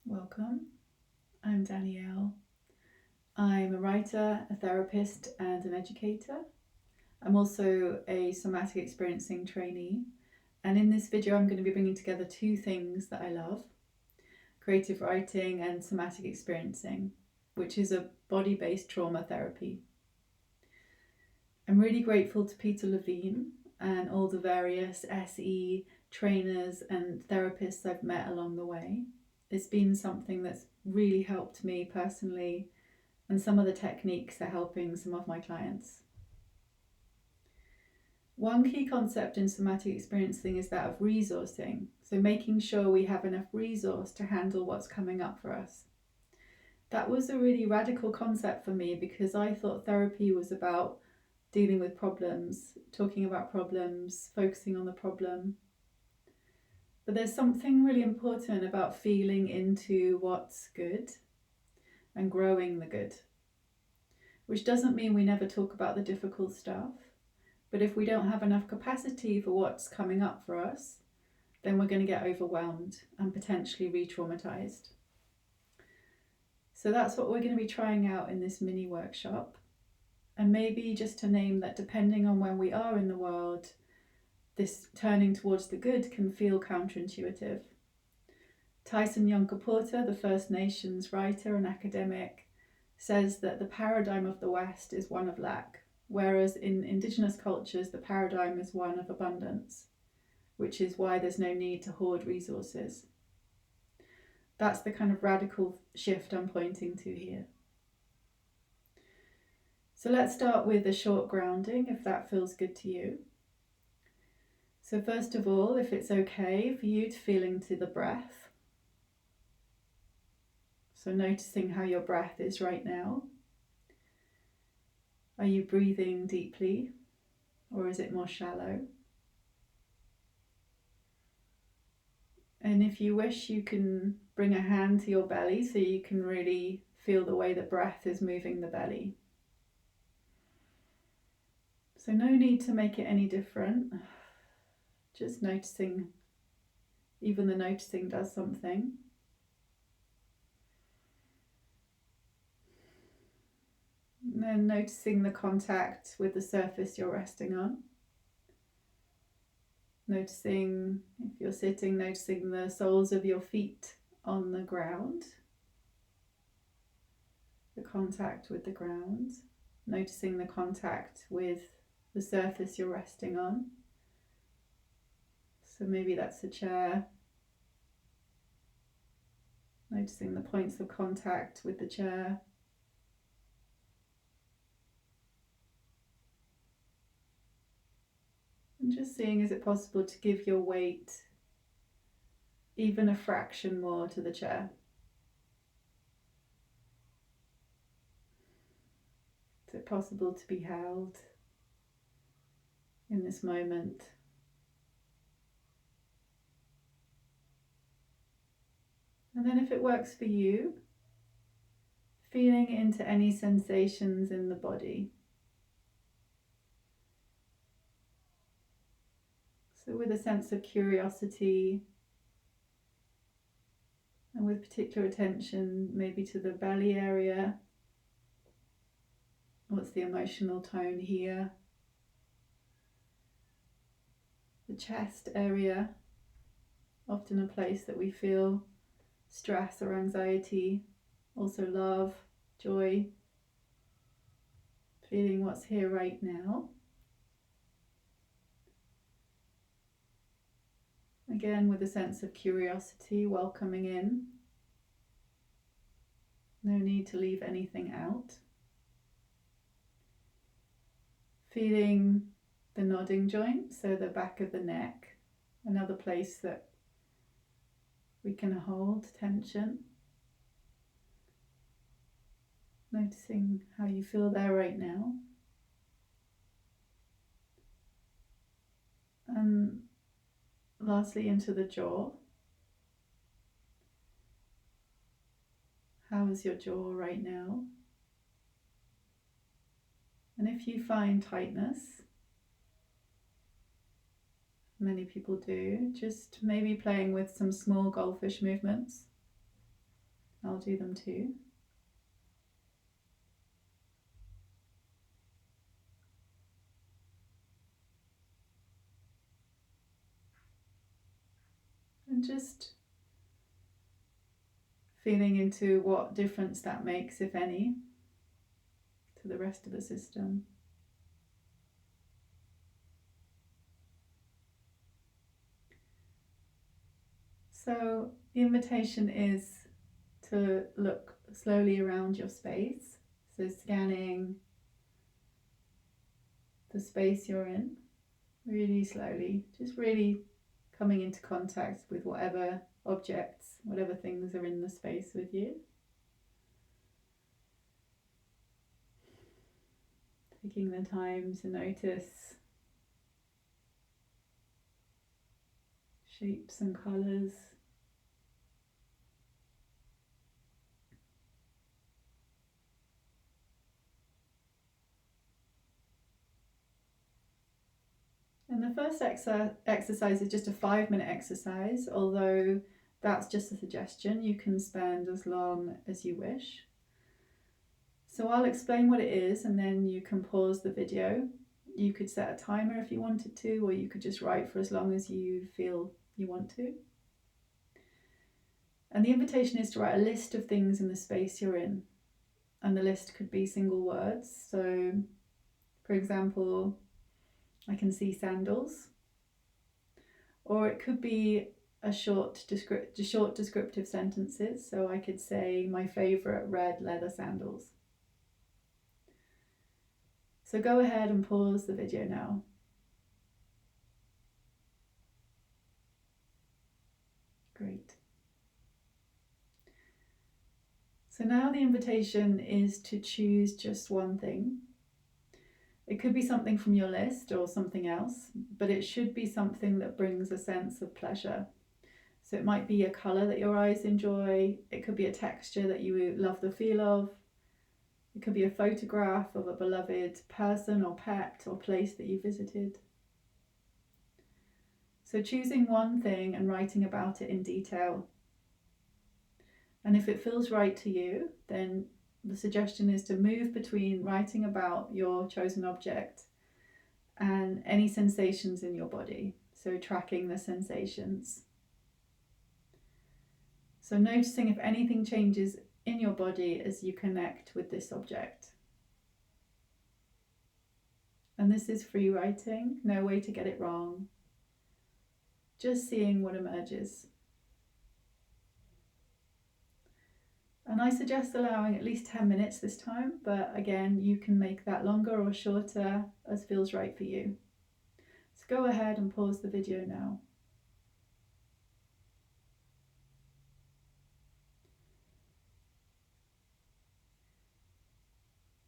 Welcome. I'm Danielle. I'm a writer, a therapist, and an educator. I'm also a somatic experiencing trainee. And in this video, I'm going to be bringing together two things that I love: creative writing and somatic experiencing, which is a body based trauma therapy. I'm really grateful to Peter Levine and all the various SE trainers and therapists I've met along the way. It's been something that's really helped me personally, and some of the techniques are helping some of my clients. One key concept in somatic experiencing is that of resourcing, so making sure we have enough resource to handle what's coming up for us. That was a really radical concept for me because I thought therapy was about dealing with problems, talking about problems, focusing on the problem. But there's something really important about feeling into what's good and growing the good, which doesn't mean we never talk about the difficult stuff. But if we don't have enough capacity for what's coming up for us, then we're going to get overwhelmed and potentially re-traumatized. So that's what we're going to be trying out in this mini workshop. And maybe just to name that, depending on where we are in the world, this turning towards the good can feel counterintuitive. Tyson Yunkaporta, the First Nations writer and academic, says that the paradigm of the West is one of lack, whereas in indigenous cultures the paradigm is one of abundance, which is why there's no need to hoard resources. That's the kind of radical shift I'm pointing to here. So let's start with a short grounding, if that feels good to you. So first of all, if it's okay for you to feel into the breath. So noticing how your breath is right now. Are you breathing deeply, or is it more shallow? And if you wish, you can bring a hand to your belly so you can really feel the way the breath is moving the belly. So no need to make it any different. Just noticing, even the noticing does something. And then noticing the contact with the surface you're resting on. Noticing, if you're sitting, noticing the soles of your feet on the ground. The contact with the ground. Noticing the contact with the surface you're resting on. So maybe that's a chair. Noticing the points of contact with the chair. And just seeing, is it possible to give your weight even a fraction more to the chair? Is it possible to be held in this moment? And then if it works for you, feeling into any sensations in the body. So with a sense of curiosity and with particular attention maybe to the belly area. What's the emotional tone here? The chest area, often a place that we feel stress or anxiety, also love, joy. Feeling what's here right now. Again, with a sense of curiosity, welcoming in. No need to leave anything out. Feeling the nodding joint, so the back of the neck, another place that we can hold tension. Noticing how you feel there right now. And lastly, into the jaw. How is your jaw right now? And if you find tightness, many people do, just maybe playing with some small goldfish movements. I'll do them too. And just feeling into what difference that makes, if any, to the rest of the system. So the invitation is to look slowly around your space. So scanning the space you're in, really slowly, just really coming into contact with whatever objects, whatever things are in the space with you. Taking the time to notice shapes and colours. And the first exercise is just a 5-minute exercise, although that's just a suggestion. You can spend as long as you wish. So I'll explain what it is and then you can pause the video. You could set a timer if you wanted to, or you could just write for as long as you feel you want to. And the invitation is to write a list of things in the space you're in. And the list could be single words. So, for example, I can see sandals. Or it could be a short descriptive sentences. So I could say my favourite red leather sandals. So go ahead and pause the video now. Great. So now the invitation is to choose just one thing. It could be something from your list or something else, but it should be something that brings a sense of pleasure. So it might be a colour that your eyes enjoy. It could be a texture that you love the feel of. It could be a photograph of a beloved person or pet or place that you visited. So choosing one thing and writing about it in detail. And if it feels right to you, then the suggestion is to move between writing about your chosen object and any sensations in your body. So tracking the sensations. So noticing if anything changes in your body as you connect with this object. And this is free writing, no way to get it wrong. Just seeing what emerges. And I suggest allowing at least 10 minutes this time, but again, you can make that longer or shorter as feels right for you. So go ahead and pause the video now.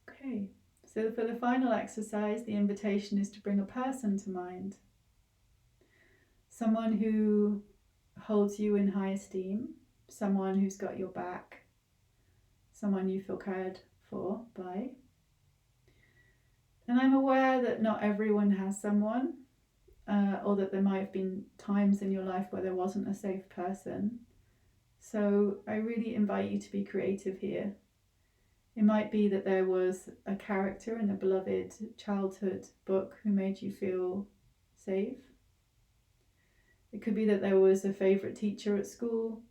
Okay, so for the final exercise, the invitation is to bring a person to mind. Someone who holds you in high esteem, someone who's got your back, someone you feel cared for by. And I'm aware that not everyone has someone, or that there might have been times in your life where there wasn't a safe person. So I really invite you to be creative here. It might be that there was a character in a beloved childhood book who made you feel safe. It could be that there was a favourite teacher at school,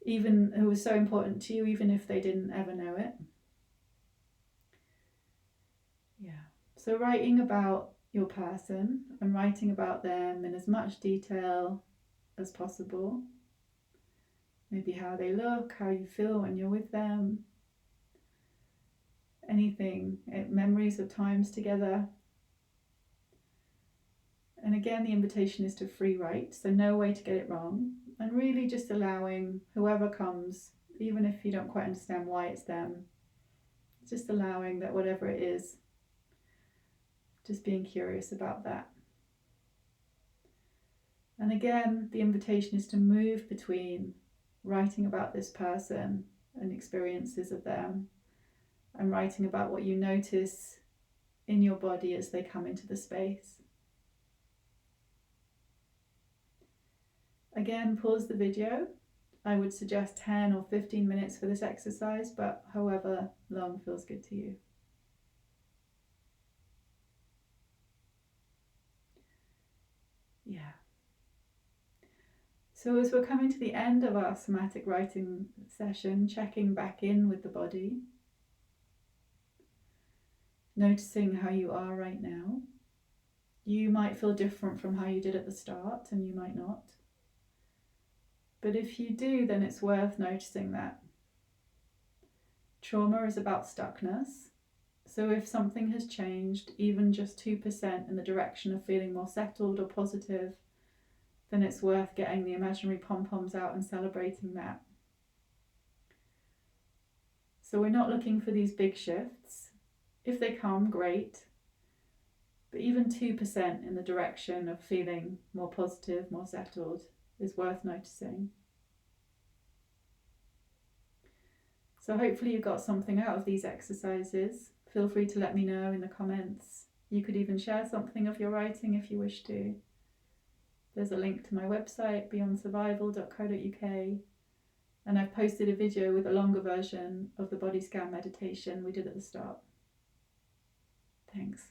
even who was so important to you, even if they didn't ever know it. Yeah. So writing about your person and writing about them in as much detail as possible. Maybe how they look, how you feel when you're with them. Anything, memories of times together. And again, the invitation is to free write, so no way to get it wrong. And really just allowing whoever comes, even if you don't quite understand why it's them, just allowing that whatever it is, just being curious about that. And again, the invitation is to move between writing about this person and experiences of them, and writing about what you notice in your body as they come into the space. Again, pause the video I would suggest 10 or 15 minutes for this exercise, but however long feels good to you. Yeah. So as we're coming to the end of our somatic writing session, checking back in with the body, noticing how you are right now. You might feel different from how you did at the start, and you might not. But if you do, then it's worth noticing that. Trauma is about stuckness. So if something has changed, even just 2% in the direction of feeling more settled or positive, then it's worth getting the imaginary pom-poms out and celebrating that. So we're not looking for these big shifts. If they come, great. But even 2% in the direction of feeling more positive, more settled, is worth noticing. So hopefully you got something out of these exercises. Feel free to let me know in the comments. You could even share something of your writing if you wish to. There's a link to my website, beyondsurvival.co.uk, and I've posted a video with a longer version of the body scan meditation we did at the start. Thanks.